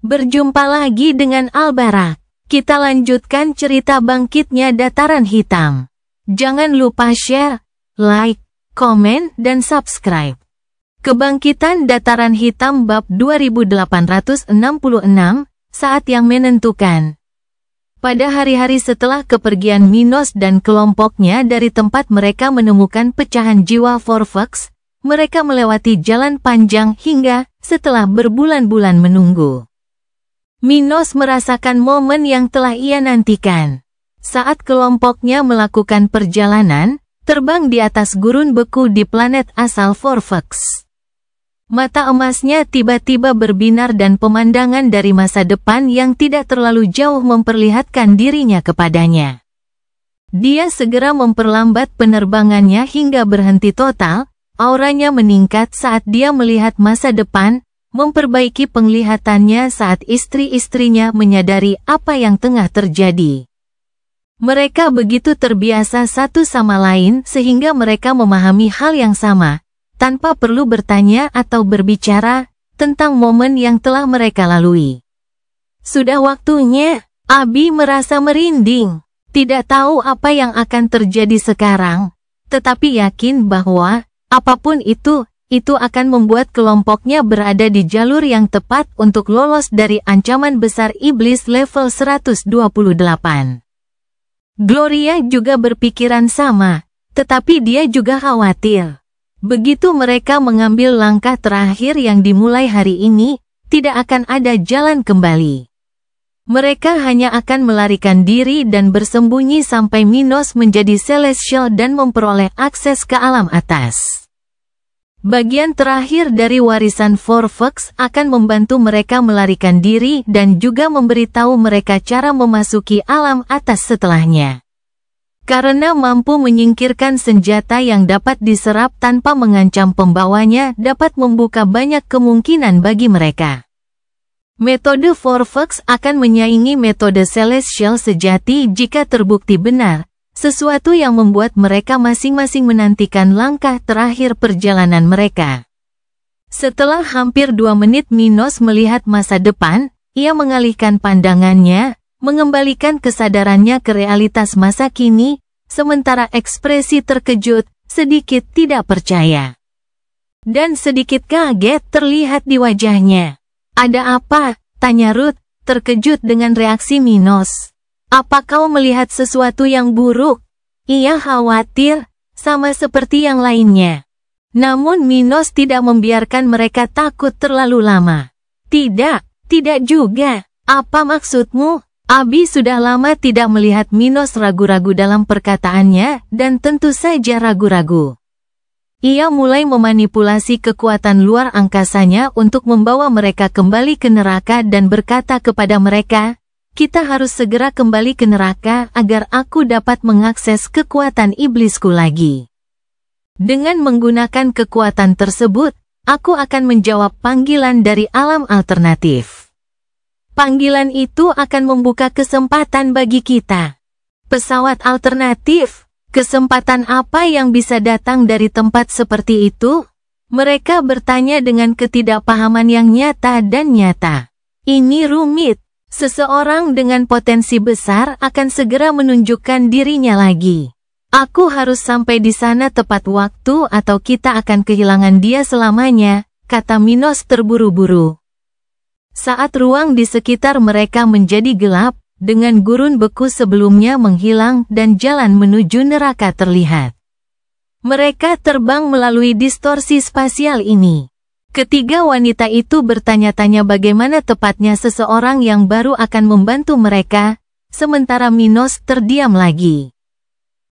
Berjumpa lagi dengan Al-Barak. Kita lanjutkan cerita bangkitnya Dataran Hitam. Jangan lupa share, like, komen, dan subscribe. Kebangkitan Dataran Hitam bab 2866, saat yang menentukan. Pada hari-hari setelah kepergian Minos dan kelompoknya dari tempat mereka menemukan pecahan jiwa Forfax, mereka melewati jalan panjang hingga setelah berbulan-bulan menunggu. Minos merasakan momen yang telah ia nantikan. Saat kelompoknya melakukan perjalanan, terbang di atas gurun beku di planet asal Forfax. Mata emasnya tiba-tiba berbinar dan pemandangan dari masa depan yang tidak terlalu jauh memperlihatkan dirinya kepadanya. Dia segera memperlambat penerbangannya hingga berhenti total, auranya meningkat saat dia melihat masa depan, memperbaiki penglihatannya saat istri-istrinya menyadari apa yang tengah terjadi. Mereka begitu terbiasa satu sama lain sehingga mereka memahami hal yang sama, tanpa perlu bertanya atau berbicara tentang momen yang telah mereka lalui. Sudah waktunya, Abi merasa merinding. Tidak tahu apa yang akan terjadi sekarang, tetapi yakin bahwa apapun itu akan membuat kelompoknya berada di jalur yang tepat untuk lolos dari ancaman besar iblis level 128. Gloria juga berpikiran sama, tetapi dia juga khawatir. Begitu mereka mengambil langkah terakhir yang dimulai hari ini, tidak akan ada jalan kembali. Mereka hanya akan melarikan diri dan bersembunyi sampai Minos menjadi celestial dan memperoleh akses ke alam atas. Bagian terakhir dari warisan Forfax akan membantu mereka melarikan diri dan juga memberitahu mereka cara memasuki alam atas setelahnya. Karena mampu menyingkirkan senjata yang dapat diserap tanpa mengancam pembawanya dapat membuka banyak kemungkinan bagi mereka. Metode Forfax akan menyaingi metode Celestial sejati jika terbukti benar. Sesuatu yang membuat mereka masing-masing menantikan langkah terakhir perjalanan mereka. Setelah hampir 2 menit Minos melihat masa depan, ia mengalihkan pandangannya, mengembalikan kesadarannya ke realitas masa kini, sementara ekspresi terkejut, sedikit tidak percaya. Dan sedikit kaget terlihat di wajahnya. "Ada apa?" tanya Ruth, terkejut dengan reaksi Minos. "Apa kau melihat sesuatu yang buruk?" Ia khawatir, sama seperti yang lainnya. Namun Minos tidak membiarkan mereka takut terlalu lama. Tidak juga. "Apa maksudmu?" Abi sudah lama tidak melihat Minos ragu-ragu dalam perkataannya, dan tentu saja ragu-ragu. Ia mulai memanipulasi kekuatan luar angkasanya untuk membawa mereka kembali ke neraka dan berkata kepada mereka, "Kita harus segera kembali ke neraka agar aku dapat mengakses kekuatan iblisku lagi. Dengan menggunakan kekuatan tersebut, aku akan menjawab panggilan dari alam alternatif. Panggilan itu akan membuka kesempatan bagi kita." Pesawat alternatif? Kesempatan apa yang bisa datang dari tempat seperti itu? Mereka bertanya dengan ketidakpahaman yang nyata dan nyata. Ini rumit. Seseorang dengan potensi besar akan segera menunjukkan dirinya lagi. "Aku harus sampai di sana tepat waktu atau kita akan kehilangan dia selamanya," kata Minos terburu-buru. Saat ruang di sekitar mereka menjadi gelap, dengan gurun beku sebelumnya menghilang dan jalan menuju neraka terlihat. Mereka terbang melalui distorsi spasial ini. Ketiga wanita itu bertanya-tanya bagaimana tepatnya seseorang yang baru akan membantu mereka, sementara Minos terdiam lagi.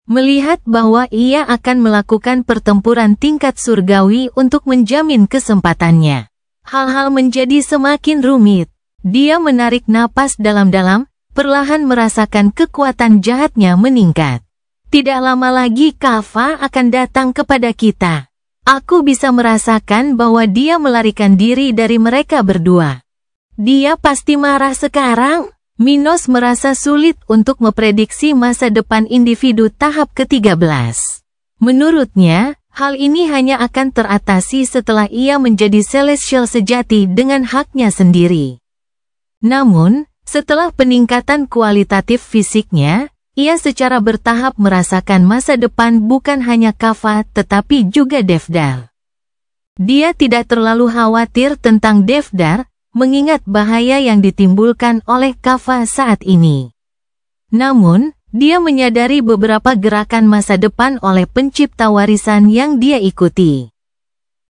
Melihat bahwa ia akan melakukan pertempuran tingkat surgawi untuk menjamin kesempatannya. Hal-hal menjadi semakin rumit. Dia menarik napas dalam-dalam, perlahan merasakan kekuatan jahatnya meningkat. Tidak lama lagi Kava akan datang kepada kita. Aku bisa merasakan bahwa dia melarikan diri dari mereka berdua. Dia pasti marah sekarang. Minos merasa sulit untuk memprediksi masa depan individu tahap ke-13. Menurutnya, hal ini hanya akan teratasi setelah ia menjadi celestial sejati dengan haknya sendiri. Namun, setelah peningkatan kualitatif fisiknya, ia secara bertahap merasakan masa depan bukan hanya Kava tetapi juga Devdar. Dia tidak terlalu khawatir tentang Devdar, mengingat bahaya yang ditimbulkan oleh Kava saat ini. Namun, dia menyadari beberapa gerakan masa depan oleh pencipta warisan yang dia ikuti.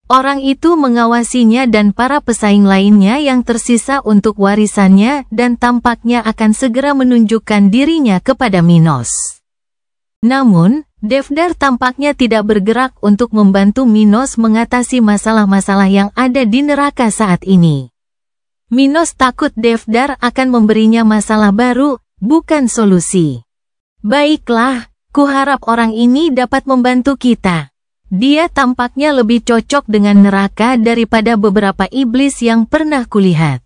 Orang itu mengawasinya dan para pesaing lainnya yang tersisa untuk warisannya dan tampaknya akan segera menunjukkan dirinya kepada Minos. Namun, Devdar tampaknya tidak bergerak untuk membantu Minos mengatasi masalah-masalah yang ada di neraka saat ini. Minos takut Devdar akan memberinya masalah baru, bukan solusi. Baiklah, kuharap orang ini dapat membantu kita. Dia tampaknya lebih cocok dengan neraka daripada beberapa iblis yang pernah kulihat.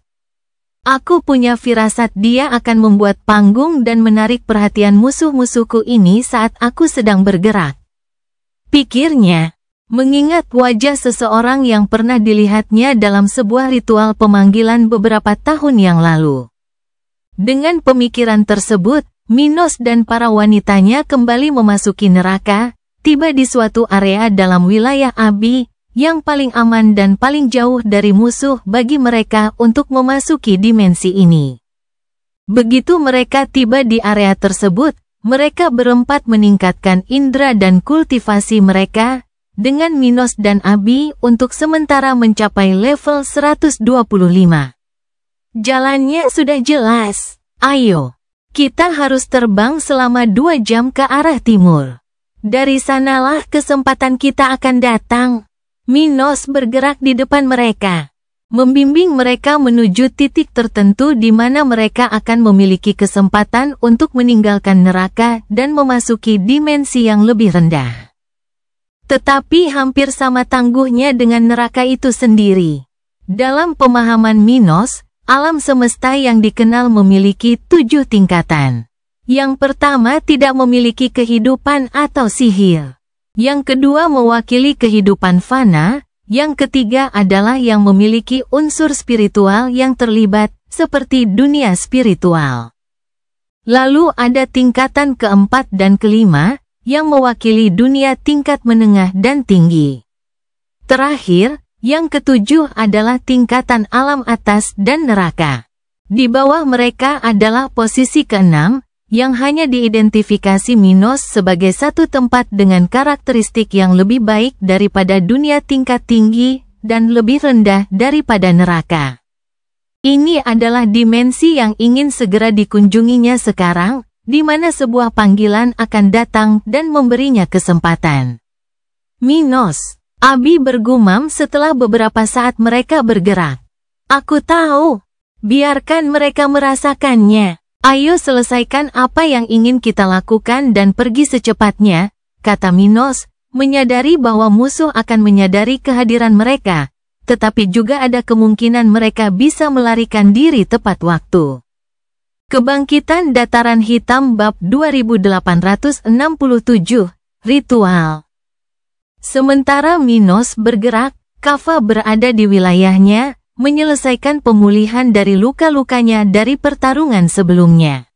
Aku punya firasat dia akan membuat panggung dan menarik perhatian musuh-musuhku ini saat aku sedang bergerak. Pikirnya, mengingat wajah seseorang yang pernah dilihatnya dalam sebuah ritual pemanggilan beberapa tahun yang lalu. Dengan pemikiran tersebut, Minos dan para wanitanya kembali memasuki neraka, tiba di suatu area dalam wilayah Abi, yang paling aman dan paling jauh dari musuh bagi mereka untuk memasuki dimensi ini. Begitu mereka tiba di area tersebut, mereka berempat meningkatkan indera dan kultivasi mereka, dengan Minos dan Abi untuk sementara mencapai level 125. Jalannya sudah jelas, ayo, kita harus terbang selama 2 jam ke arah timur. Dari sanalah kesempatan kita akan datang. Minos bergerak di depan mereka, membimbing mereka menuju titik tertentu di mana mereka akan memiliki kesempatan untuk meninggalkan neraka dan memasuki dimensi yang lebih rendah. Tetapi hampir sama tangguhnya dengan neraka itu sendiri. Dalam pemahaman Minos, alam semesta yang dikenal memiliki 7 tingkatan. Yang pertama tidak memiliki kehidupan atau sihir. Yang kedua mewakili kehidupan fana. Yang ketiga adalah yang memiliki unsur spiritual yang terlibat, seperti dunia spiritual. Lalu ada tingkatan keempat dan kelima, yang mewakili dunia tingkat menengah dan tinggi. Terakhir, yang ketujuh adalah tingkatan alam atas dan neraka. Di bawah mereka adalah posisi keenam, yang hanya diidentifikasi Minos sebagai satu tempat dengan karakteristik yang lebih baik daripada dunia tingkat tinggi dan lebih rendah daripada neraka. Ini adalah dimensi yang ingin segera dikunjunginya sekarang, di mana sebuah panggilan akan datang dan memberinya kesempatan. Minos, Abi bergumam setelah beberapa saat mereka bergerak. Aku tahu, biarkan mereka merasakannya. Ayo selesaikan apa yang ingin kita lakukan dan pergi secepatnya, kata Minos, menyadari bahwa musuh akan menyadari kehadiran mereka, tetapi juga ada kemungkinan mereka bisa melarikan diri tepat waktu. Kebangkitan Dataran Hitam Bab 2867, Ritual. Sementara Minos bergerak, Kava berada di wilayahnya, menyelesaikan pemulihan dari luka-lukanya dari pertarungan sebelumnya.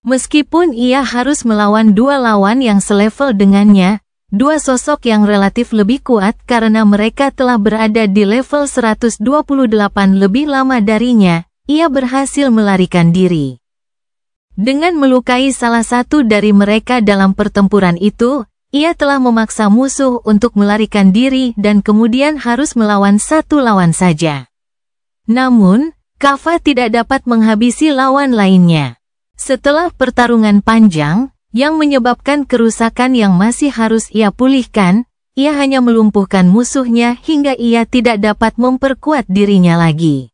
Meskipun ia harus melawan 2 lawan yang selevel dengannya, 2 sosok yang relatif lebih kuat karena mereka telah berada di level 128 lebih lama darinya, ia berhasil melarikan diri. Dengan melukai salah satu dari mereka dalam pertempuran itu, ia telah memaksa musuh untuk melarikan diri dan kemudian harus melawan 1 lawan saja. Namun, Kava tidak dapat menghabisi lawan lainnya. Setelah pertarungan panjang, yang menyebabkan kerusakan yang masih harus ia pulihkan, ia hanya melumpuhkan musuhnya hingga ia tidak dapat memperkuat dirinya lagi.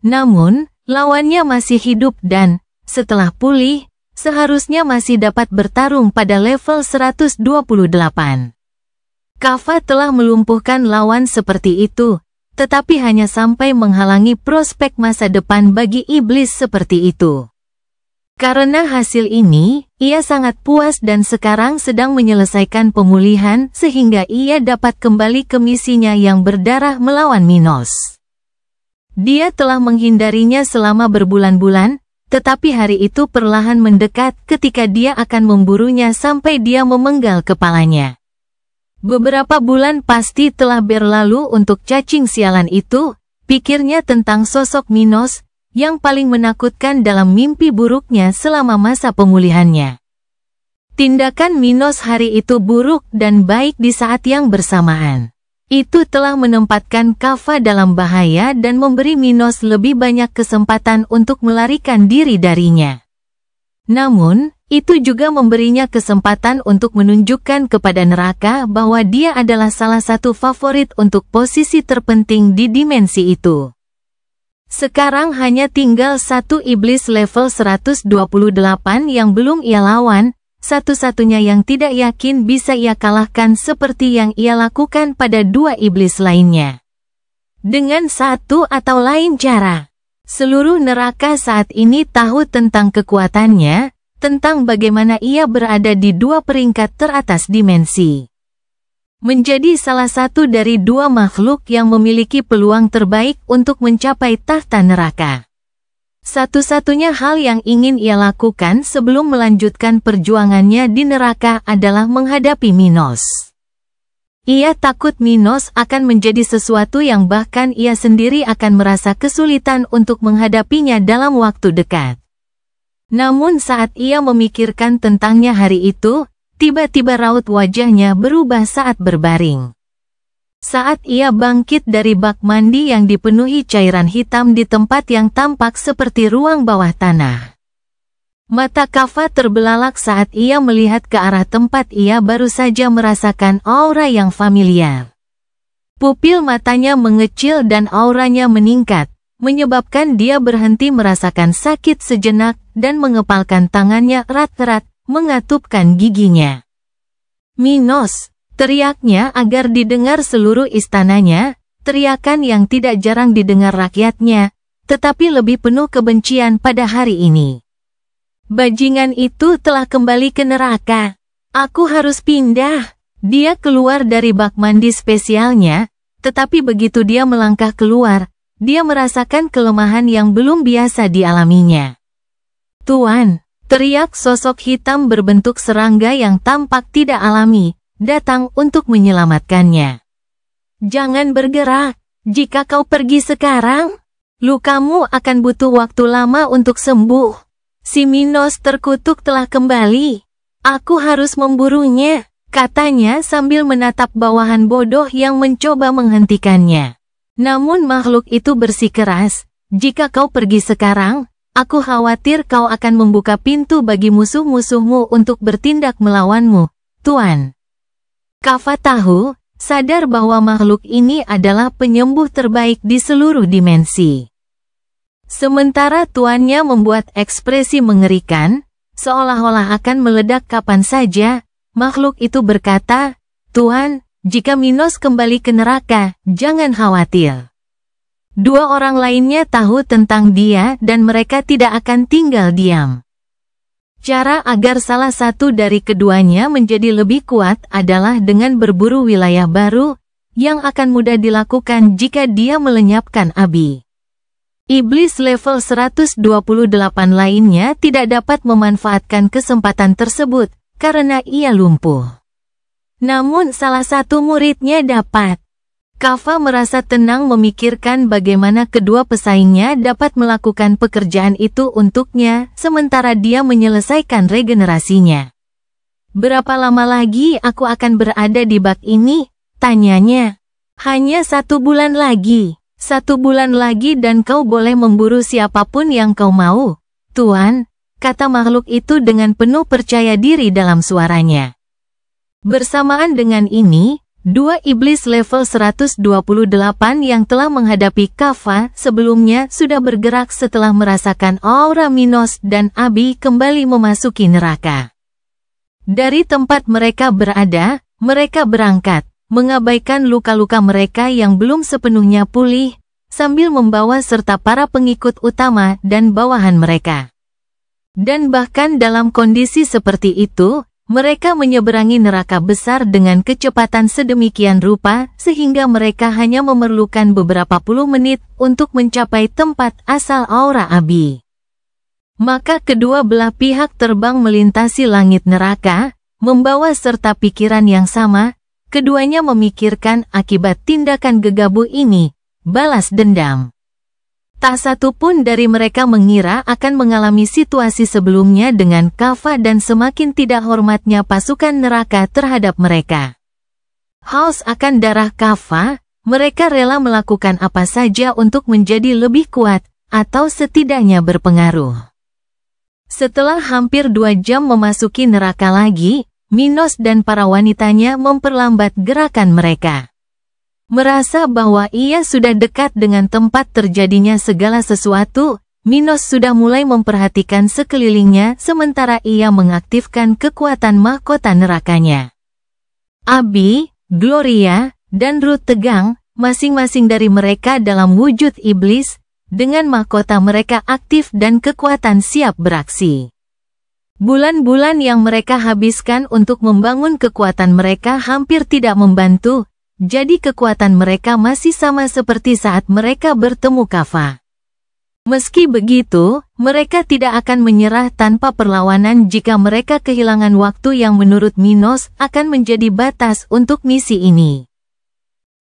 Namun, lawannya masih hidup dan, setelah pulih, seharusnya masih dapat bertarung pada level 128. Kava telah melumpuhkan lawan seperti itu, tetapi hanya sampai menghalangi prospek masa depan bagi iblis seperti itu. Karena hasil ini, ia sangat puas dan sekarang sedang menyelesaikan pemulihan sehingga ia dapat kembali ke misinya yang berdarah melawan Minos. Dia telah menghindarinya selama berbulan-bulan, tetapi hari itu perlahan mendekat ketika dia akan memburunya sampai dia memenggal kepalanya. Beberapa bulan pasti telah berlalu untuk cacing sialan itu, pikirnya tentang sosok Minos, yang paling menakutkan dalam mimpi buruknya selama masa pemulihannya. Tindakan Minos hari itu buruk dan baik di saat yang bersamaan. Itu telah menempatkan Kaffa dalam bahaya dan memberi Minos lebih banyak kesempatan untuk melarikan diri darinya. Namun, itu juga memberinya kesempatan untuk menunjukkan kepada neraka bahwa dia adalah salah satu favorit untuk posisi terpenting di dimensi itu. Sekarang hanya tinggal satu iblis level 128 yang belum ia lawan, satu-satunya yang tidak yakin bisa ia kalahkan seperti yang ia lakukan pada dua iblis lainnya. Dengan satu atau lain cara, seluruh neraka saat ini tahu tentang kekuatannya, tentang bagaimana ia berada di dua peringkat teratas dimensi. Menjadi salah satu dari dua makhluk yang memiliki peluang terbaik untuk mencapai tahta neraka. Satu-satunya hal yang ingin ia lakukan sebelum melanjutkan perjuangannya di neraka adalah menghadapi Minos. Ia takut Minos akan menjadi sesuatu yang bahkan ia sendiri akan merasa kesulitan untuk menghadapinya dalam waktu dekat. Namun saat ia memikirkan tentangnya hari itu, tiba-tiba raut wajahnya berubah saat berbaring. Saat ia bangkit dari bak mandi yang dipenuhi cairan hitam di tempat yang tampak seperti ruang bawah tanah. Mata Kaffa terbelalak saat ia melihat ke arah tempat ia baru saja merasakan aura yang familiar. Pupil matanya mengecil dan auranya meningkat, menyebabkan dia berhenti merasakan sakit sejenak dan mengepalkan tangannya erat-erat, mengatupkan giginya. Minos! Teriaknya agar didengar seluruh istananya, teriakan yang tidak jarang didengar rakyatnya, tetapi lebih penuh kebencian pada hari ini. Bajingan itu telah kembali ke neraka. Aku harus pindah. Dia keluar dari bak mandi spesialnya, tetapi begitu dia melangkah keluar, dia merasakan kelemahan yang belum biasa dialaminya. Tuan, teriak sosok hitam berbentuk serangga yang tampak tidak alami, datang untuk menyelamatkannya. Jangan bergerak, jika kau pergi sekarang, lukamu akan butuh waktu lama untuk sembuh. Si Minos terkutuk telah kembali. Aku harus memburunya, katanya sambil menatap bawahan bodoh yang mencoba menghentikannya. Namun makhluk itu bersikeras, jika kau pergi sekarang, aku khawatir kau akan membuka pintu bagi musuh-musuhmu untuk bertindak melawanmu, Tuan. Kaffa tahu, sadar bahwa makhluk ini adalah penyembuh terbaik di seluruh dimensi. Sementara tuannya membuat ekspresi mengerikan, seolah-olah akan meledak kapan saja, makhluk itu berkata, Tuan, jika Minos kembali ke neraka, jangan khawatir. Dua orang lainnya tahu tentang dia dan mereka tidak akan tinggal diam. Cara agar salah satu dari keduanya menjadi lebih kuat adalah dengan berburu wilayah baru, yang akan mudah dilakukan jika dia melenyapkan Abi. Iblis level 128 lainnya tidak dapat memanfaatkan kesempatan tersebut, karena ia lumpuh. Namun salah satu muridnya dapat. Kaffa merasa tenang memikirkan bagaimana kedua pesaingnya dapat melakukan pekerjaan itu untuknya, sementara dia menyelesaikan regenerasinya. Berapa lama lagi aku akan berada di bak ini? Tanyanya. Hanya 1 bulan lagi. 1 bulan lagi dan kau boleh memburu siapapun yang kau mau, Tuan, kata makhluk itu dengan penuh percaya diri dalam suaranya. Bersamaan dengan ini, dua iblis level 128 yang telah menghadapi Kaffa sebelumnya sudah bergerak setelah merasakan aura Minos dan Abi kembali memasuki neraka. Dari tempat mereka berada, mereka berangkat, mengabaikan luka-luka mereka yang belum sepenuhnya pulih, sambil membawa serta para pengikut utama dan bawahan mereka. Dan bahkan dalam kondisi seperti itu, mereka menyeberangi neraka besar dengan kecepatan sedemikian rupa sehingga mereka hanya memerlukan beberapa puluh menit untuk mencapai tempat asal aura Abi. Maka kedua belah pihak terbang melintasi langit neraka, membawa serta pikiran yang sama. Keduanya memikirkan akibat tindakan gegabah ini, balas dendam. Tak satu pun dari mereka mengira akan mengalami situasi sebelumnya dengan Kaffa dan semakin tidak hormatnya pasukan neraka terhadap mereka. Haus akan darah Kaffa, mereka rela melakukan apa saja untuk menjadi lebih kuat, atau setidaknya berpengaruh. Setelah hampir 2 jam memasuki neraka lagi, Minos dan para wanitanya memperlambat gerakan mereka. Merasa bahwa ia sudah dekat dengan tempat terjadinya segala sesuatu, Minos sudah mulai memperhatikan sekelilingnya sementara ia mengaktifkan kekuatan mahkota nerakanya. Abi, Gloria, dan Ruth tegang, masing-masing dari mereka dalam wujud iblis, dengan mahkota mereka aktif dan kekuatan siap beraksi. Bulan-bulan yang mereka habiskan untuk membangun kekuatan mereka hampir tidak membantu. Jadi kekuatan mereka masih sama seperti saat mereka bertemu Kaffa. Meski begitu, mereka tidak akan menyerah tanpa perlawanan jika mereka kehilangan waktu yang menurut Minos akan menjadi batas untuk misi ini.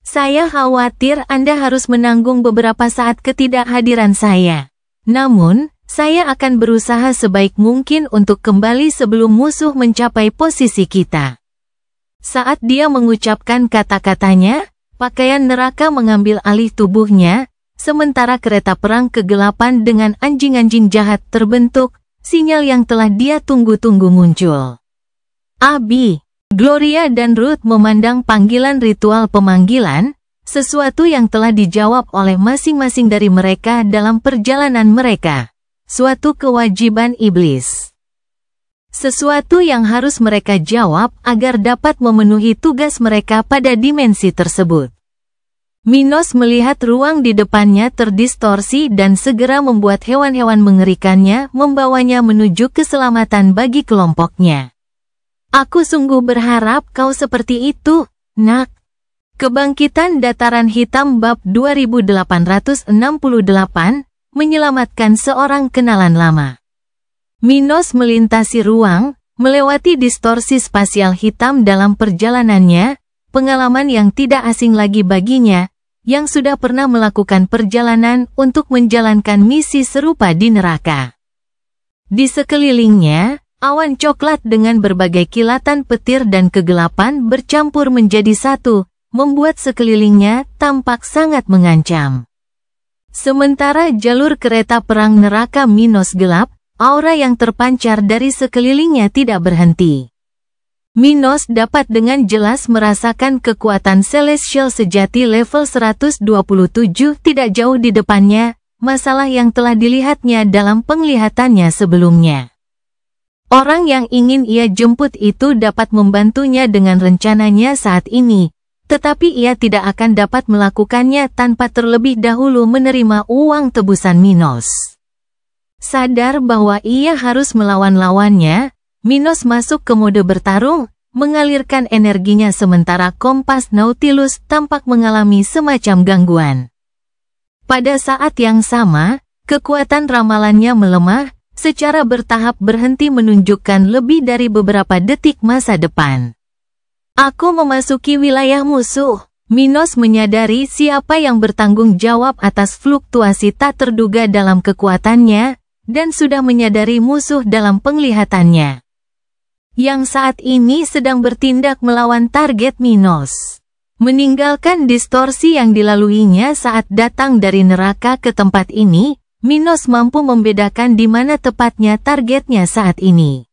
Saya khawatir Anda harus menanggung beberapa saat ketidakhadiran saya. Namun, saya akan berusaha sebaik mungkin untuk kembali sebelum musuh mencapai posisi kita. Saat dia mengucapkan kata-katanya, pakaian neraka mengambil alih tubuhnya, sementara kereta perang kegelapan dengan anjing-anjing jahat terbentuk, sinyal yang telah dia tunggu-tunggu muncul. Abi, Gloria dan Ruth memandang panggilan ritual pemanggilan, sesuatu yang telah dijawab oleh masing-masing dari mereka dalam perjalanan mereka, suatu kewajiban iblis. Sesuatu yang harus mereka jawab agar dapat memenuhi tugas mereka pada dimensi tersebut. Minos melihat ruang di depannya terdistorsi dan segera membuat hewan-hewan mengerikannya membawanya menuju keselamatan bagi kelompoknya. Aku sungguh berharap kau seperti itu, nak. Kebangkitan Dataran Hitam bab 2868, menyelamatkan seorang kenalan lama. Minos melintasi ruang, melewati distorsi spasial hitam dalam perjalanannya, pengalaman yang tidak asing lagi baginya, yang sudah pernah melakukan perjalanan untuk menjalankan misi serupa di neraka. Di sekelilingnya, awan coklat dengan berbagai kilatan petir dan kegelapan bercampur menjadi satu, membuat sekelilingnya tampak sangat mengancam. Sementara jalur kereta perang neraka Minos gelap, aura yang terpancar dari sekelilingnya tidak berhenti. Minos dapat dengan jelas merasakan kekuatan celestial sejati level 127 tidak jauh di depannya, masalah yang telah dilihatnya dalam penglihatannya sebelumnya. Orang yang ingin ia jemput itu dapat membantunya dengan rencananya saat ini, tetapi ia tidak akan dapat melakukannya tanpa terlebih dahulu menerima uang tebusan Minos. Sadar bahwa ia harus melawan lawannya, Minos masuk ke mode bertarung, mengalirkan energinya sementara kompas Nautilus tampak mengalami semacam gangguan. Pada saat yang sama, kekuatan ramalannya melemah, secara bertahap berhenti menunjukkan lebih dari beberapa detik masa depan. Aku memasuki wilayah musuh. Minos menyadari siapa yang bertanggung jawab atas fluktuasi tak terduga dalam kekuatannya, dan sudah menyadari musuh dalam penglihatannya, yang saat ini sedang bertindak melawan target Minos. Meninggalkan distorsi yang dilaluinya saat datang dari neraka ke tempat ini, Minos mampu membedakan di mana tepatnya targetnya saat ini.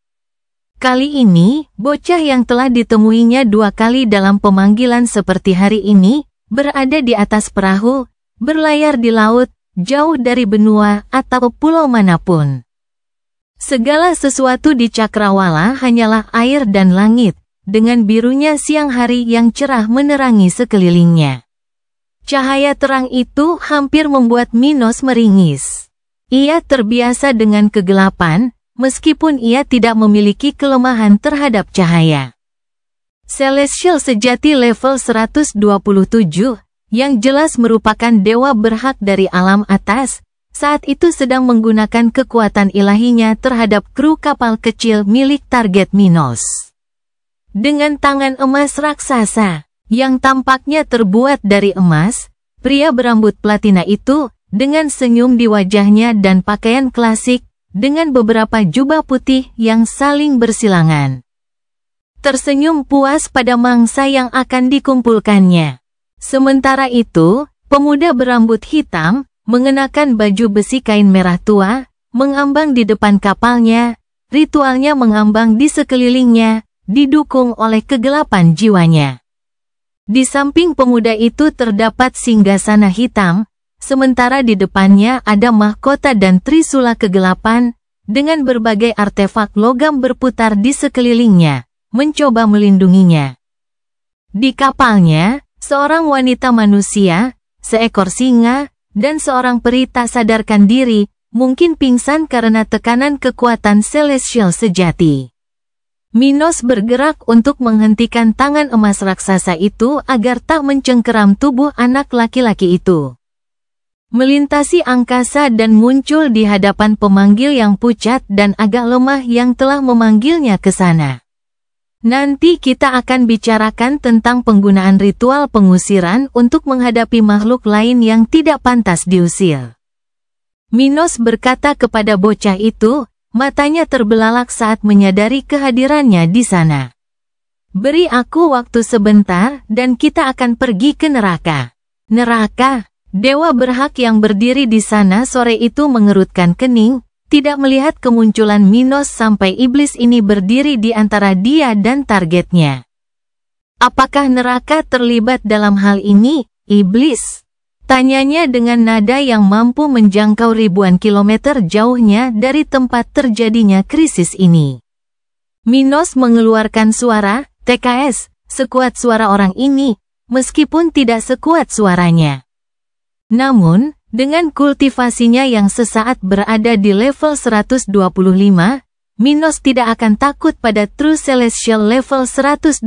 Kali ini, bocah yang telah ditemuinya 2 kali dalam pemanggilan seperti hari ini, berada di atas perahu, berlayar di laut, jauh dari benua atau pulau manapun. Segala sesuatu di Cakrawala hanyalah air dan langit, dengan birunya siang hari yang cerah menerangi sekelilingnya. Cahaya terang itu hampir membuat Minos meringis. Ia terbiasa dengan kegelapan, meskipun ia tidak memiliki kelemahan terhadap cahaya. Celestial sejati level 127, yang jelas merupakan dewa berhak dari alam atas, saat itu sedang menggunakan kekuatan ilahinya terhadap kru kapal kecil milik target Minos. Dengan tangan emas raksasa, yang tampaknya terbuat dari emas, pria berambut platina itu, dengan senyum di wajahnya dan pakaian klasik, dengan beberapa jubah putih yang saling bersilangan, tersenyum puas pada mangsa yang akan dikumpulkannya. Sementara itu, pemuda berambut hitam, mengenakan baju besi kain merah tua, mengambang di depan kapalnya, ritualnya mengambang di sekelilingnya, didukung oleh kegelapan jiwanya. Di samping pemuda itu terdapat singgasana hitam, sementara di depannya ada mahkota dan trisula kegelapan, dengan berbagai artefak logam berputar di sekelilingnya, mencoba melindunginya. Di kapalnya, seorang wanita manusia, seekor singa, dan seorang peri tak sadarkan diri, mungkin pingsan karena tekanan kekuatan celestial sejati. Minos bergerak untuk menghentikan tangan emas raksasa itu agar tak mencengkeram tubuh anak laki-laki itu. Melintasi angkasa dan muncul di hadapan pemanggil yang pucat dan agak lemah yang telah memanggilnya ke sana. Nanti kita akan bicarakan tentang penggunaan ritual pengusiran untuk menghadapi makhluk lain yang tidak pantas diusir. Minos berkata kepada bocah itu, matanya terbelalak saat menyadari kehadirannya di sana. Beri aku waktu sebentar dan kita akan pergi ke neraka. Neraka, dewa berhak yang berdiri di sana sore itu mengerutkan kening, tidak melihat kemunculan Minos sampai iblis ini berdiri di antara dia dan targetnya. Apakah neraka terlibat dalam hal ini, iblis? Tanyanya dengan nada yang mampu menjangkau ribuan kilometer jauhnya dari tempat terjadinya krisis ini. Minos mengeluarkan suara, TKS, sekuat suara orang ini, meskipun tidak sekuat suaranya. Namun, dengan kultivasinya yang sesaat berada di level 125, Minos tidak akan takut pada True Celestial level 127.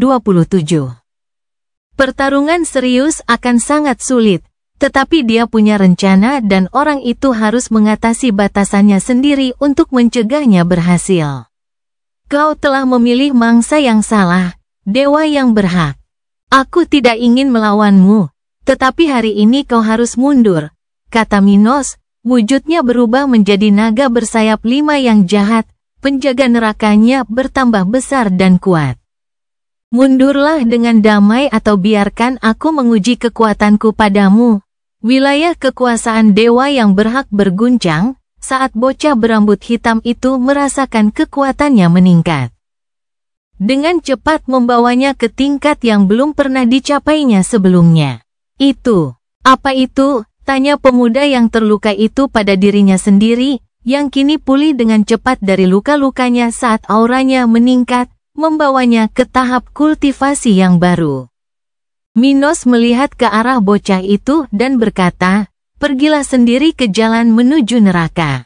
Pertarungan serius akan sangat sulit, tetapi dia punya rencana dan orang itu harus mengatasi batasannya sendiri untuk mencegahnya berhasil. Kau telah memilih mangsa yang salah, dewa yang berhak. Aku tidak ingin melawanmu, tetapi hari ini kau harus mundur, kata Minos, wujudnya berubah menjadi naga bersayap 5 yang jahat, penjaga nerakanya bertambah besar dan kuat. Mundurlah dengan damai atau biarkan aku menguji kekuatanku padamu. Wilayah kekuasaan dewa yang berhak berguncang, saat bocah berambut hitam itu merasakan kekuatannya meningkat. Dengan cepat membawanya ke tingkat yang belum pernah dicapainya sebelumnya. Apa itu? Tanya pemuda yang terluka itu pada dirinya sendiri, yang kini pulih dengan cepat dari luka-lukanya saat auranya meningkat, membawanya ke tahap kultivasi yang baru. Minos melihat ke arah bocah itu dan berkata, pergilah sendiri ke jalan menuju neraka.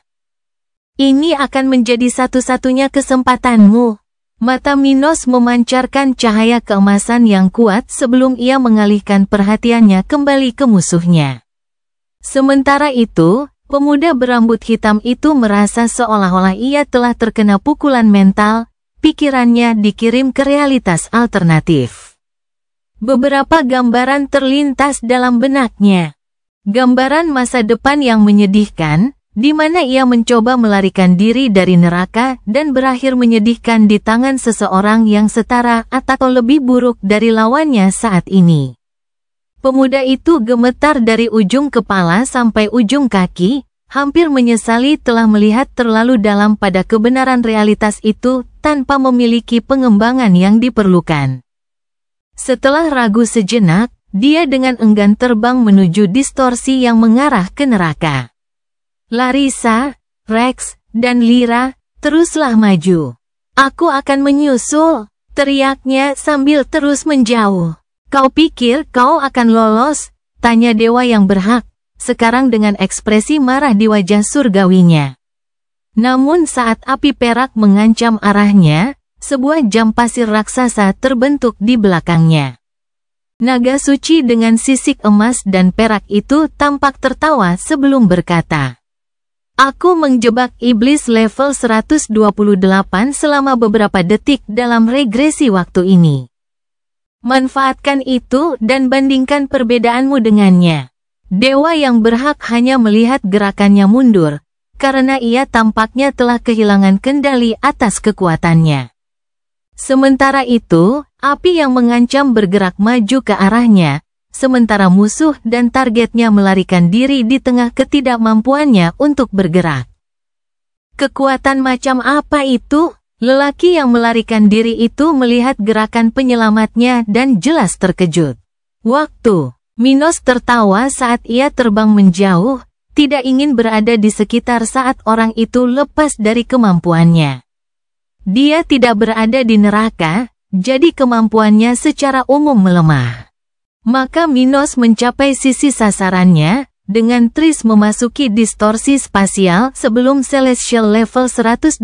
Ini akan menjadi satu-satunya kesempatanmu. Mata Minos memancarkan cahaya keemasan yang kuat sebelum ia mengalihkan perhatiannya kembali ke musuhnya. Sementara itu, pemuda berambut hitam itu merasa seolah-olah ia telah terkena pukulan mental, pikirannya dikirim ke realitas alternatif. Beberapa gambaran terlintas dalam benaknya. Gambaran masa depan yang menyedihkan, di mana ia mencoba melarikan diri dari neraka dan berakhir menyedihkan di tangan seseorang yang setara atau lebih buruk dari lawannya saat ini. Pemuda itu gemetar dari ujung kepala sampai ujung kaki, hampir menyesali telah melihat terlalu dalam pada kebenaran realitas itu tanpa memiliki pengembangan yang diperlukan. Setelah ragu sejenak, dia dengan enggan terbang menuju distorsi yang mengarah ke neraka. Larissa, Rex, dan Lyra, teruslah maju. Aku akan menyusul, teriaknya sambil terus menjauh. Kau pikir kau akan lolos? Tanya dewa yang berhak, sekarang dengan ekspresi marah di wajah surgawinya. Namun saat api perak mengancam arahnya, sebuah jam pasir raksasa terbentuk di belakangnya. Naga suci dengan sisik emas dan perak itu tampak tertawa sebelum berkata, "Aku menjebak iblis level 128 selama beberapa detik dalam regresi waktu ini. Manfaatkan itu dan bandingkan perbedaanmu dengannya." Dewa yang berhak hanya melihat gerakannya mundur, karena ia tampaknya telah kehilangan kendali atas kekuatannya. Sementara itu, api yang mengancam bergerak maju ke arahnya, sementara musuh dan targetnya melarikan diri di tengah ketidakmampuannya untuk bergerak. Kekuatan macam apa itu? Lelaki yang melarikan diri itu melihat gerakan penyelamatnya dan jelas terkejut. Waktu Minos tertawa saat ia terbang menjauh, tidak ingin berada di sekitar saat orang itu lepas dari kemampuannya. Dia tidak berada di neraka, jadi kemampuannya secara umum melemah. Maka Minos mencapai sisi sasarannya, dengan tris memasuki distorsi spasial sebelum Celestial level 127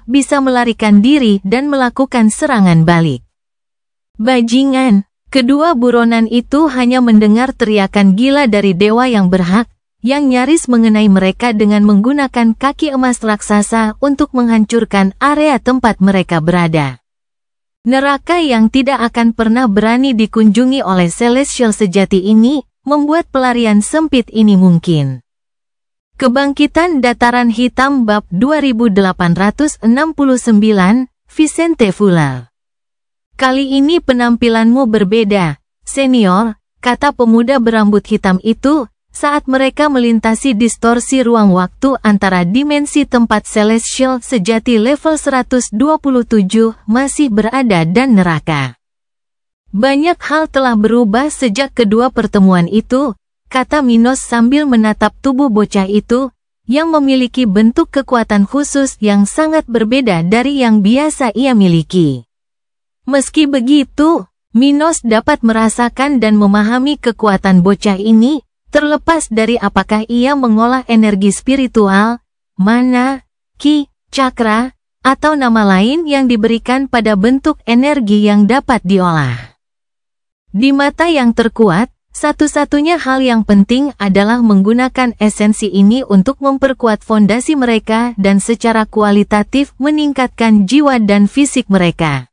bisa melarikan diri dan melakukan serangan balik. Bajingan, kedua buronan itu hanya mendengar teriakan gila dari dewa yang berhak, yang nyaris mengenai mereka dengan menggunakan kaki emas raksasa untuk menghancurkan area tempat mereka berada. Neraka yang tidak akan pernah berani dikunjungi oleh Celestial sejati ini, membuat pelarian sempit ini mungkin. Kebangkitan Dataran Hitam Bab 2869, Vicente Fullal. Kali ini penampilanmu berbeda, senior, kata pemuda berambut hitam itu, saat mereka melintasi distorsi ruang waktu antara dimensi tempat Celestial sejati level 127 masih berada dan neraka. Banyak hal telah berubah sejak kedua pertemuan itu, kata Minos sambil menatap tubuh bocah itu, yang memiliki bentuk kekuatan khusus yang sangat berbeda dari yang biasa ia miliki. Meski begitu, Minos dapat merasakan dan memahami kekuatan bocah ini, terlepas dari apakah ia mengolah energi spiritual, mana, ki, cakra, atau nama lain yang diberikan pada bentuk energi yang dapat diolah. Di mata yang terkuat, satu-satunya hal yang penting adalah menggunakan esensi ini untuk memperkuat fondasi mereka dan secara kualitatif meningkatkan jiwa dan fisik mereka.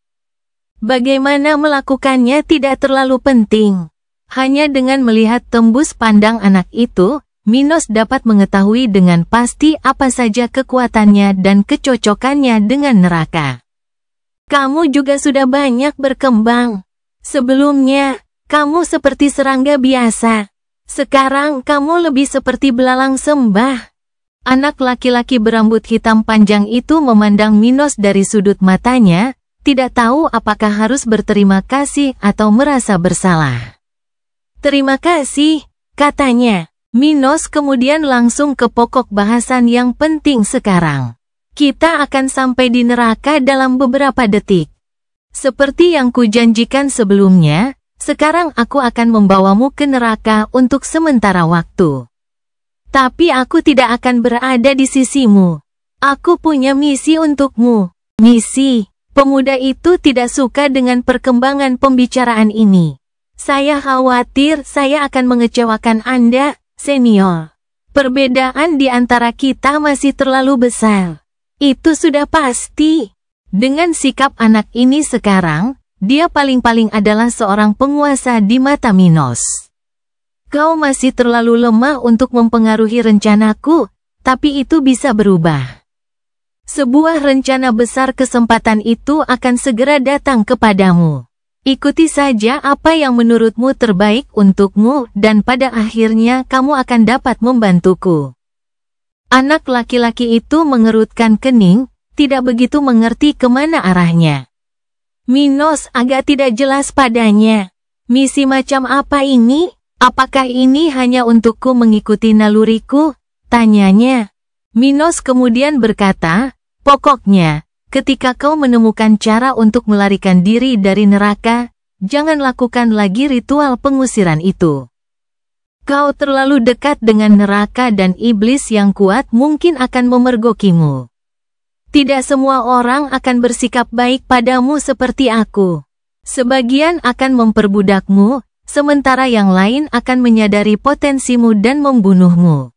Bagaimana melakukannya tidak terlalu penting. Hanya dengan melihat tembus pandang anak itu, Minos dapat mengetahui dengan pasti apa saja kekuatannya dan kecocokannya dengan neraka. Kamu juga sudah banyak berkembang. Sebelumnya, kamu seperti serangga biasa. Sekarang kamu lebih seperti belalang sembah. Anak laki-laki berambut hitam panjang itu memandang Minos dari sudut matanya, tidak tahu apakah harus berterima kasih atau merasa bersalah. Terima kasih, katanya. Minos kemudian langsung ke pokok bahasan yang penting sekarang. Kita akan sampai di neraka dalam beberapa detik. Seperti yang kujanjikan sebelumnya, sekarang aku akan membawamu ke neraka untuk sementara waktu. Tapi aku tidak akan berada di sisimu. Aku punya misi untukmu. Misi. Pemuda itu tidak suka dengan perkembangan pembicaraan ini. Saya khawatir saya akan mengecewakan Anda, senior. Perbedaan di antara kita masih terlalu besar. Itu sudah pasti. Dengan sikap anak ini sekarang, dia paling-paling adalah seorang penguasa di mata Minos. Kau masih terlalu lemah untuk mempengaruhi rencanaku, tapi itu bisa berubah. Sebuah rencana besar kesempatan itu akan segera datang kepadamu. Ikuti saja apa yang menurutmu terbaik untukmu dan pada akhirnya kamu akan dapat membantuku. Anak laki-laki itu mengerutkan kening, tidak begitu mengerti kemana arahnya. Minos agak tidak jelas padanya. Misi macam apa ini? Apakah ini hanya untukku mengikuti naluriku? Tanyanya. Minos kemudian berkata, pokoknya, ketika kau menemukan cara untuk melarikan diri dari neraka, jangan lakukan lagi ritual pengusiran itu. Kau terlalu dekat dengan neraka dan iblis yang kuat mungkin akan memergokimu. Tidak semua orang akan bersikap baik padamu seperti aku. Sebagian akan memperbudakmu, sementara yang lain akan menyadari potensimu dan membunuhmu.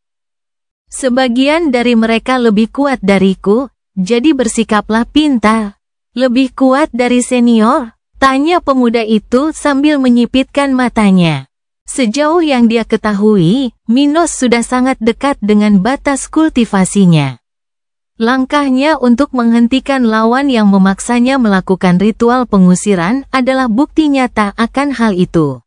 Sebagian dari mereka lebih kuat dariku, jadi bersikaplah pintar. Lebih kuat dari senior? Tanya pemuda itu sambil menyipitkan matanya. Sejauh yang dia ketahui, Minos sudah sangat dekat dengan batas kultivasinya. Langkahnya untuk menghentikan lawan yang memaksanya melakukan ritual pengusiran adalah bukti nyata akan hal itu.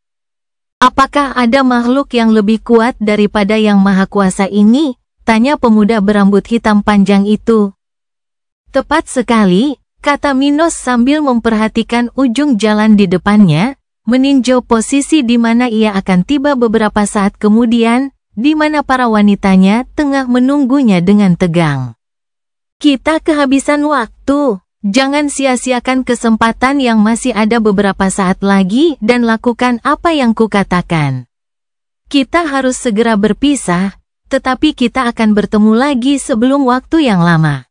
Apakah ada makhluk yang lebih kuat daripada yang maha kuasa ini? Tanya pemuda berambut hitam panjang itu. Tepat sekali, kata Minos sambil memperhatikan ujung jalan di depannya, meninjau posisi di mana ia akan tiba beberapa saat kemudian, di mana para wanitanya tengah menunggunya dengan tegang. Kita kehabisan waktu. Jangan sia-siakan kesempatan yang masih ada beberapa saat lagi dan lakukan apa yang kukatakan. Kita harus segera berpisah, tetapi kita akan bertemu lagi sebelum waktu yang lama.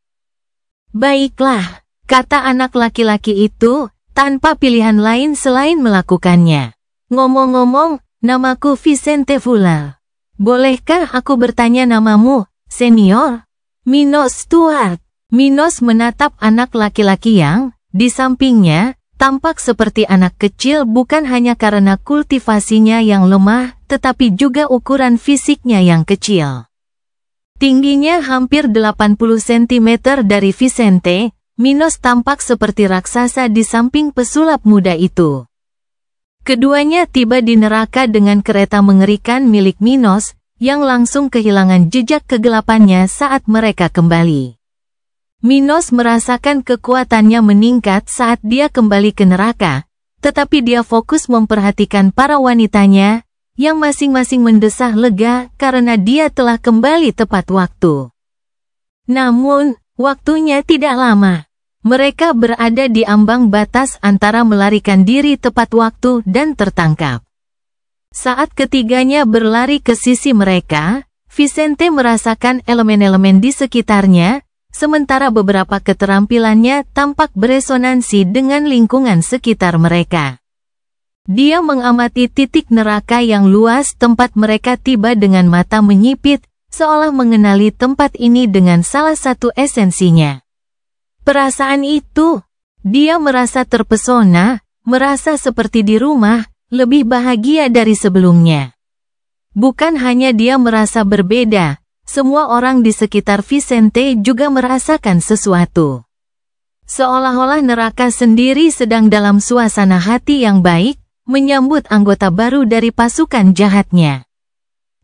Baiklah, kata anak laki-laki itu, tanpa pilihan lain selain melakukannya. Ngomong-ngomong, namaku Vicente Fuller. Bolehkah aku bertanya namamu, senior? Minos Stuart. Minos menatap anak laki-laki yang, di sampingnya, tampak seperti anak kecil bukan hanya karena kultivasinya yang lemah, tetapi juga ukuran fisiknya yang kecil. Tingginya hampir 80 cm dari Vicente, Minos tampak seperti raksasa di samping pesulap muda itu. Keduanya tiba di neraka dengan kereta mengerikan milik Minos, yang langsung kehilangan jejak kegelapannya saat mereka kembali. Minos merasakan kekuatannya meningkat saat dia kembali ke neraka, tetapi dia fokus memperhatikan para wanitanya, yang masing-masing mendesah lega karena dia telah kembali tepat waktu. Namun, waktunya tidak lama. Mereka berada di ambang batas antara melarikan diri tepat waktu dan tertangkap. Saat ketiganya berlari ke sisi mereka, Vicente merasakan elemen-elemen di sekitarnya, sementara beberapa keterampilannya tampak beresonansi dengan lingkungan sekitar mereka. Dia mengamati titik neraka yang luas tempat mereka tiba dengan mata menyipit, seolah mengenali tempat ini dengan salah satu esensinya. Perasaan itu, dia merasa terpesona, merasa seperti di rumah, lebih bahagia dari sebelumnya. Bukan hanya dia merasa berbeda, semua orang di sekitar Vicente juga merasakan sesuatu. Seolah-olah neraka sendiri sedang dalam suasana hati yang baik, menyambut anggota baru dari pasukan jahatnya.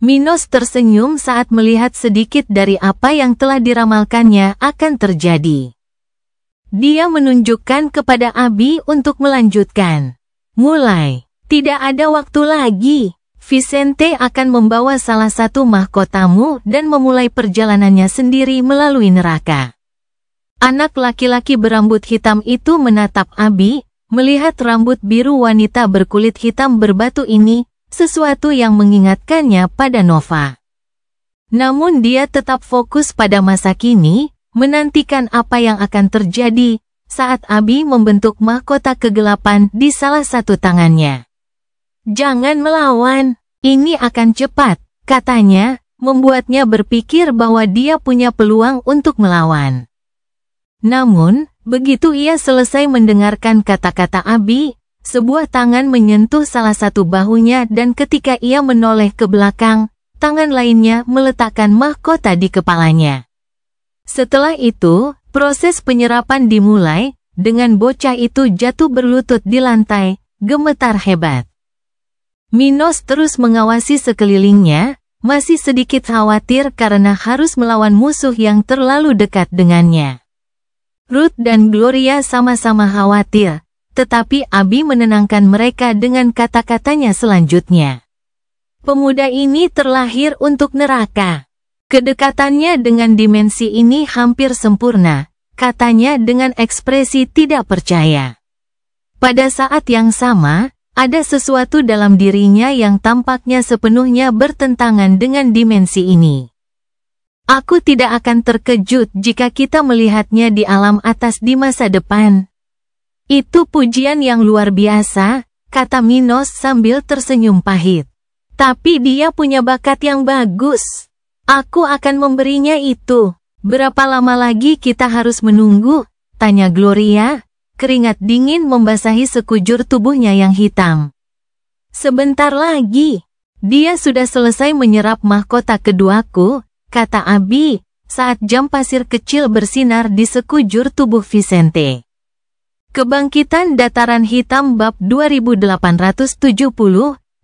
Minos tersenyum saat melihat sedikit dari apa yang telah diramalkannya akan terjadi. Dia menunjukkan kepada Abi untuk melanjutkan. Mulai, tidak ada waktu lagi. Vicente akan membawa salah satu mahkotamu dan memulai perjalanannya sendiri melalui neraka. Anak laki-laki berambut hitam itu menatap Abi, melihat rambut biru wanita berkulit hitam berbatu ini, sesuatu yang mengingatkannya pada Nova. Namun dia tetap fokus pada masa kini, menantikan apa yang akan terjadi saat Abi membentuk mahkota kegelapan di salah satu tangannya. Jangan melawan, ini akan cepat, katanya, membuatnya berpikir bahwa dia punya peluang untuk melawan. Namun, begitu ia selesai mendengarkan kata-kata Abi, sebuah tangan menyentuh salah satu bahunya dan ketika ia menoleh ke belakang, tangan lainnya meletakkan mahkota di kepalanya. Setelah itu, proses penyerapan dimulai, dengan bocah itu jatuh berlutut di lantai, gemetar hebat. Minos terus mengawasi sekelilingnya, masih sedikit khawatir karena harus melawan musuh yang terlalu dekat dengannya. Ruth dan Gloria sama-sama khawatir, tetapi Abi menenangkan mereka dengan kata-katanya selanjutnya. Pemuda ini terlahir untuk neraka. Kedekatannya dengan dimensi ini hampir sempurna, katanya dengan ekspresi tidak percaya. Pada saat yang sama, Ada sesuatu dalam dirinya yang tampaknya sepenuhnya bertentangan dengan dimensi ini. Aku tidak akan terkejut jika kita melihatnya di alam atas di masa depan. Itu pujian yang luar biasa, kata Minos sambil tersenyum pahit. Tapi dia punya bakat yang bagus. Aku akan memberinya itu. Berapa lama lagi kita harus menunggu? Tanya Gloria. Keringat dingin membasahi sekujur tubuhnya yang hitam. Sebentar lagi. Dia sudah selesai menyerap mahkota keduaku, kata Abi, saat jam pasir kecil bersinar di sekujur tubuh Vicente. Kebangkitan Dataran Hitam bab 2870,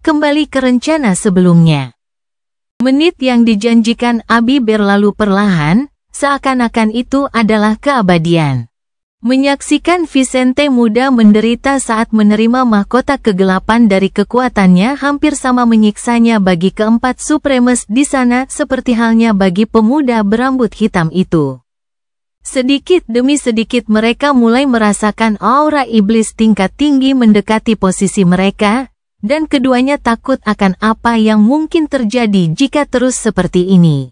kembali ke rencana sebelumnya. Menit yang dijanjikan Abi berlalu perlahan, seakan-akan itu adalah keabadian. Menyaksikan Vicente muda menderita saat menerima mahkota kegelapan dari kekuatannya hampir sama menyiksanya bagi keempat Supremes di sana seperti halnya bagi pemuda berambut hitam itu. Sedikit demi sedikit mereka mulai merasakan aura iblis tingkat tinggi mendekati posisi mereka, dan keduanya takut akan apa yang mungkin terjadi jika terus seperti ini.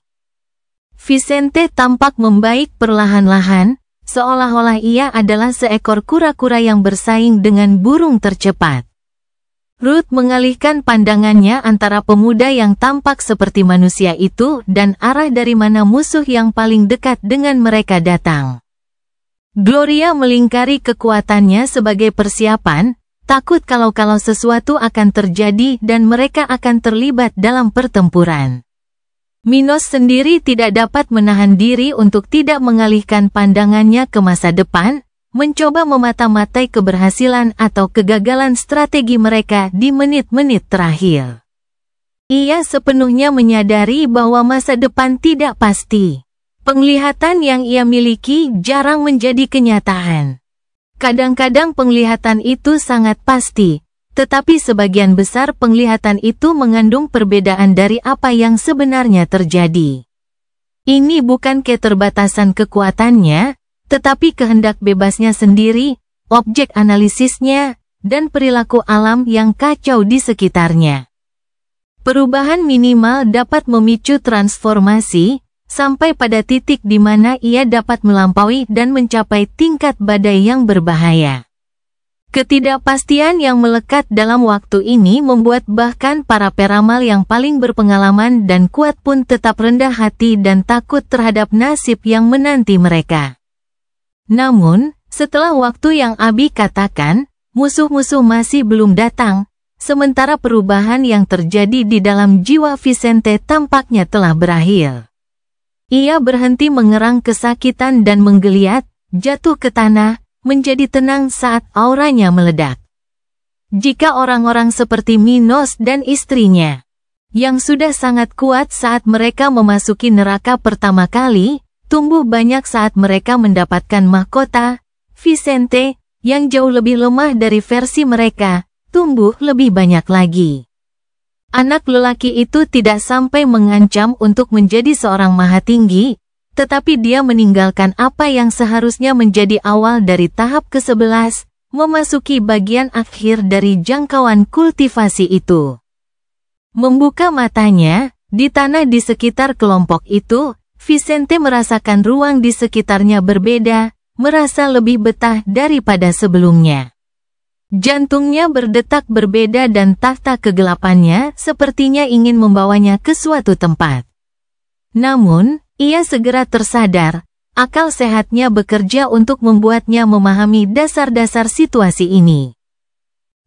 Vicente tampak membaik perlahan-lahan, seolah-olah ia adalah seekor kura-kura yang bersaing dengan burung tercepat. Ruth mengalihkan pandangannya antara pemuda yang tampak seperti manusia itu dan arah dari mana musuh yang paling dekat dengan mereka datang. Gloria melingkari kekuatannya sebagai persiapan, takut kalau sesuatu akan terjadi dan mereka akan terlibat dalam pertempuran. Minos sendiri tidak dapat menahan diri untuk tidak mengalihkan pandangannya ke masa depan, mencoba memata-matai keberhasilan atau kegagalan strategi mereka di menit-menit terakhir. Ia sepenuhnya menyadari bahwa masa depan tidak pasti. Penglihatan yang ia miliki jarang menjadi kenyataan. Kadang-kadang penglihatan itu sangat pasti, tetapi sebagian besar penglihatan itu mengandung perbedaan dari apa yang sebenarnya terjadi. Ini bukan keterbatasan kekuatannya, tetapi kehendak bebasnya sendiri, objek analisisnya, dan perilaku alam yang kacau di sekitarnya. Perubahan minimal dapat memicu transformasi, sampai pada titik di mana ia dapat melampaui dan mencapai tingkat badai yang berbahaya. Ketidakpastian yang melekat dalam waktu ini membuat bahkan para peramal yang paling berpengalaman dan kuat pun tetap rendah hati dan takut terhadap nasib yang menanti mereka. Namun, setelah waktu yang Abi katakan, musuh-musuh masih belum datang, sementara perubahan yang terjadi di dalam jiwa Vicente tampaknya telah berakhir. Ia berhenti mengerang kesakitan dan menggeliat, jatuh ke tanah, menjadi tenang saat auranya meledak. Jika orang-orang seperti Minos dan istrinya, yang sudah sangat kuat saat mereka memasuki neraka pertama kali, tumbuh banyak saat mereka mendapatkan mahkota, Vicente, yang jauh lebih lemah dari versi mereka, tumbuh lebih banyak lagi. Anak lelaki itu tidak sampai mengancam untuk menjadi seorang mahatinggi, tetapi dia meninggalkan apa yang seharusnya menjadi awal dari tahap ke-11, memasuki bagian akhir dari jangkauan kultivasi itu. Membuka matanya, di tanah di sekitar kelompok itu, Vicente merasakan ruang di sekitarnya berbeda, merasa lebih betah daripada sebelumnya. Jantungnya berdetak berbeda dan tahta kegelapannya sepertinya ingin membawanya ke suatu tempat. Namun, ia segera tersadar, akal sehatnya bekerja untuk membuatnya memahami dasar-dasar situasi ini.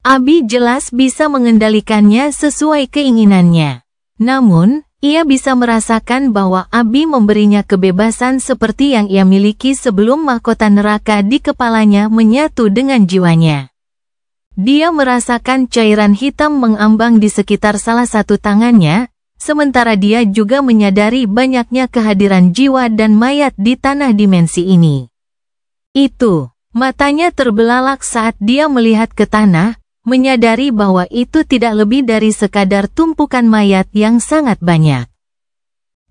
Abi jelas bisa mengendalikannya sesuai keinginannya. Namun, ia bisa merasakan bahwa Abi memberinya kebebasan seperti yang ia miliki sebelum mahkota neraka di kepalanya menyatu dengan jiwanya. Dia merasakan cairan hitam mengambang di sekitar salah satu tangannya, sementara dia juga menyadari banyaknya kehadiran jiwa dan mayat di tanah dimensi ini. Matanya terbelalak saat dia melihat ke tanah, menyadari bahwa itu tidak lebih dari sekadar tumpukan mayat yang sangat banyak.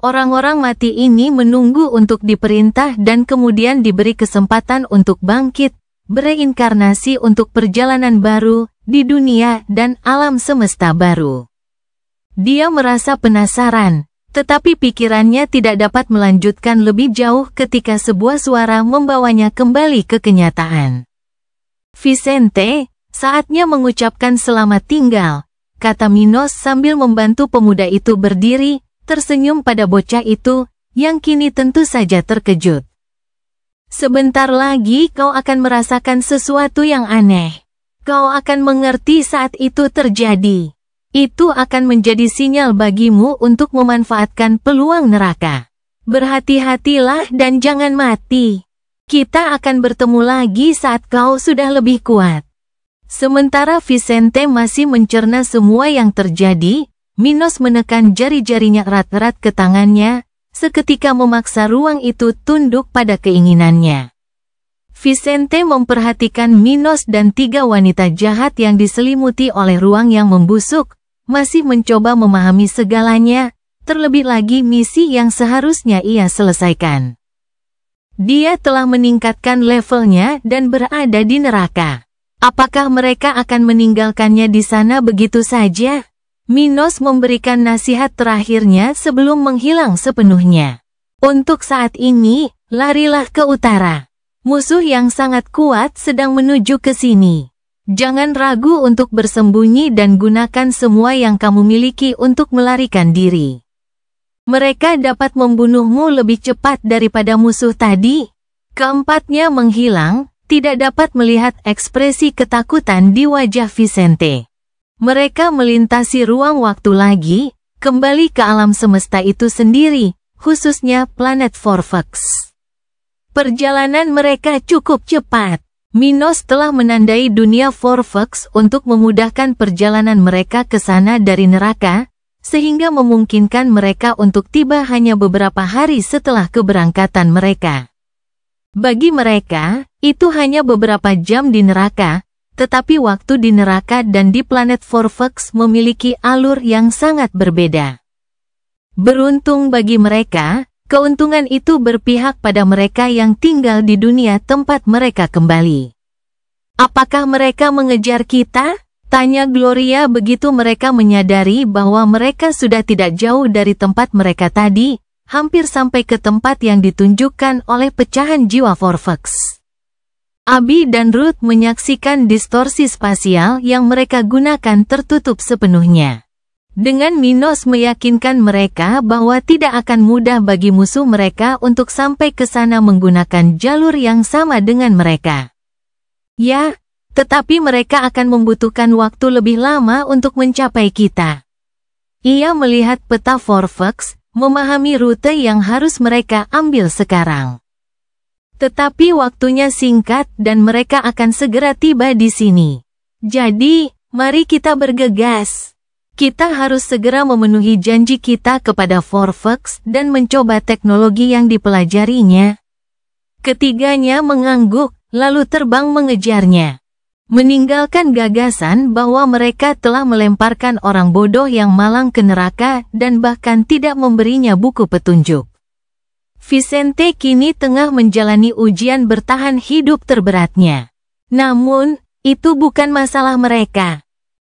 Orang-orang mati ini menunggu untuk diperintah dan kemudian diberi kesempatan untuk bangkit, bereinkarnasi untuk perjalanan baru di dunia dan alam semesta baru. Dia merasa penasaran, tetapi pikirannya tidak dapat melanjutkan lebih jauh ketika sebuah suara membawanya kembali ke kenyataan. "Vicente, saatnya mengucapkan selamat tinggal," kata Minos sambil membantu pemuda itu berdiri, tersenyum pada bocah itu, yang kini tentu saja terkejut. "Sebentar lagi kau akan merasakan sesuatu yang aneh. Kau akan mengerti saat itu terjadi. Itu akan menjadi sinyal bagimu untuk memanfaatkan peluang neraka. Berhati-hatilah dan jangan mati. Kita akan bertemu lagi saat kau sudah lebih kuat." Sementara Vicente masih mencerna semua yang terjadi, Minos menekan jari-jarinya erat-erat ke tangannya, seketika memaksa ruang itu tunduk pada keinginannya. Vicente memperhatikan Minos dan 3 wanita jahat yang diselimuti oleh ruang yang membusuk, masih mencoba memahami segalanya, terlebih lagi misi yang seharusnya ia selesaikan. Dia telah meningkatkan levelnya dan berada di neraka. Apakah mereka akan meninggalkannya di sana begitu saja? Minos memberikan nasihat terakhirnya sebelum menghilang sepenuhnya. "Untuk saat ini, larilah ke utara. Musuh yang sangat kuat sedang menuju ke sini. Jangan ragu untuk bersembunyi dan gunakan semua yang kamu miliki untuk melarikan diri. Mereka dapat membunuhmu lebih cepat daripada musuh tadi." Keempatnya menghilang, tidak dapat melihat ekspresi ketakutan di wajah Vicente. Mereka melintasi ruang waktu lagi, kembali ke alam semesta itu sendiri, khususnya planet Forfax. Perjalanan mereka cukup cepat. Minos telah menandai dunia Forfax untuk memudahkan perjalanan mereka ke sana dari neraka, sehingga memungkinkan mereka untuk tiba hanya beberapa hari setelah keberangkatan mereka. Bagi mereka, itu hanya beberapa jam di neraka, tetapi waktu di neraka dan di planet Forfax memiliki alur yang sangat berbeda. Beruntung bagi mereka, keuntungan itu berpihak pada mereka yang tinggal di dunia tempat mereka kembali. "Apakah mereka mengejar kita?" tanya Gloria begitu mereka menyadari bahwa mereka sudah tidak jauh dari tempat mereka tadi, hampir sampai ke tempat yang ditunjukkan oleh pecahan jiwa Forfax. Abby dan Ruth menyaksikan distorsi spasial yang mereka gunakan tertutup sepenuhnya. Dengan Minos meyakinkan mereka bahwa tidak akan mudah bagi musuh mereka untuk sampai ke sana menggunakan jalur yang sama dengan mereka. Ya, tetapi mereka akan membutuhkan waktu lebih lama untuk mencapai kita. Ia melihat peta Forfax, memahami rute yang harus mereka ambil sekarang. Tetapi waktunya singkat dan mereka akan segera tiba di sini. Jadi, mari kita bergegas. Kita harus segera memenuhi janji kita kepada Forfax dan mencoba teknologi yang dipelajarinya. Ketiganya mengangguk, lalu terbang mengejarnya. Meninggalkan gagasan bahwa mereka telah melemparkan orang bodoh yang malang ke neraka dan bahkan tidak memberinya buku petunjuk. Vicente kini tengah menjalani ujian bertahan hidup terberatnya. Namun, itu bukan masalah mereka.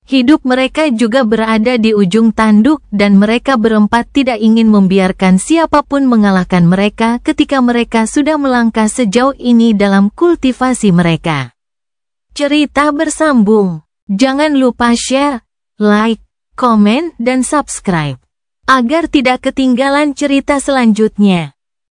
Hidup mereka juga berada di ujung tanduk dan mereka berempat tidak ingin membiarkan siapapun mengalahkan mereka ketika mereka sudah melangkah sejauh ini dalam kultivasi mereka. Cerita bersambung. Jangan lupa share, like, komen, dan subscribe agar tidak ketinggalan cerita selanjutnya.